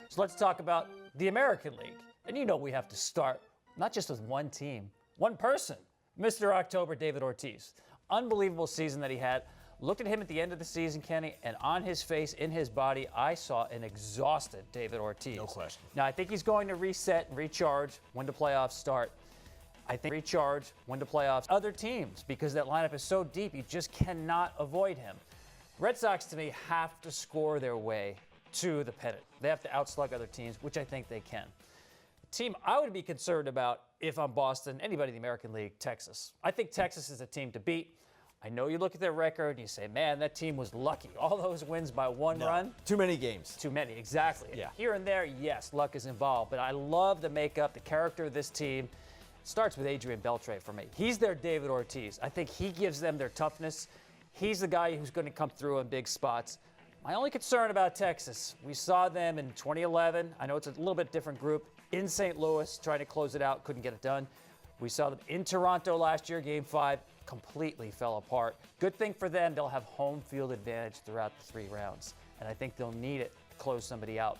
So let's talk about the American League. And you know we have to start not just with one team, one person, Mr. October, David Ortiz. Unbelievable season that he had. Looked at him at the end of the season, Kenny, and on his face, in his body, I saw an exhausted David Ortiz. No question. Now, I think he's going to reset and recharge when the playoffs start. I think recharge when the playoffs other teams, because that lineup is so deep, you just cannot avoid him. Red Sox, to me, have to score their way to the pennant. They have to outslug other teams, which I think they can. The team I would be concerned about if I'm Boston, anybody in the American League, Texas. I think Texas is a team to beat. I know you look at their record and you say, man, that team was lucky. All those wins by one run. Too many games. Too many, exactly. Yeah. Here and there, yes, luck is involved. But I love the makeup, the character of this team. It starts with Adrian Beltre for me. He's their David Ortiz. I think he gives them their toughness. He's the guy who's going to come through in big spots. My only concern about Texas, we saw them in 2011. I know it's a little bit different group. In St. Louis, trying to close it out, couldn't get it done. We saw them in Toronto last year, Game 5. Completely fell apart. Good thing for them, they'll have home field advantage throughout the 3 rounds, and I think they'll need it to close somebody out.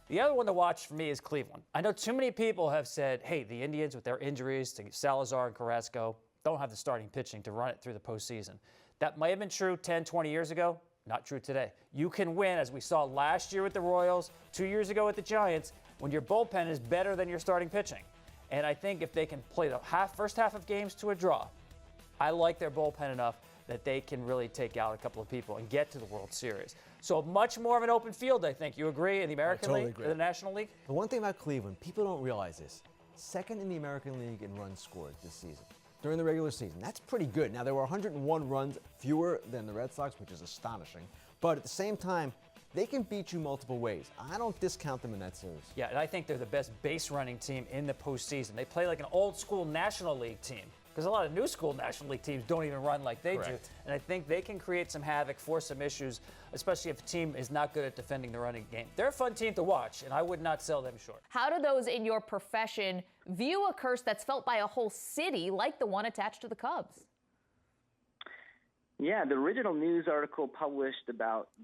The other one to watch for me is Cleveland. I know too many people have said, hey, the Indians with their injuries to Salazar and Carrasco don't have the starting pitching to run it through the postseason. That might have been true 10, 20 years ago. Not true today. You can win, as we saw last year with the Royals, 2 years ago with the Giants, when your bullpen is better than your starting pitching. And I think if they can play the first half of games to a draw, I like their bullpen enough that they can really take out a couple of people and get to the World Series. So much more of an open field, I think. You agree in the American League or the National League? The one thing about Cleveland, people don't realize this. Second in the American League in runs scored this season, during the regular season. That's pretty good. Now, there were 101 runs fewer than the Red Sox, which is astonishing. But at the same time, they can beat you multiple ways. I don't discount them in that series. Yeah, and I think they're the best base running team in the postseason. They play like an old school National League team, because a lot of new school National League teams don't even run like they do. And I think they can create some havoc, force some issues, especially if a team is not good at defending the running game. They're a fun team to watch, and I would not sell them short. How do those in your profession view a curse that's felt by a whole city like the one attached to the Cubs? Yeah, the original news article published about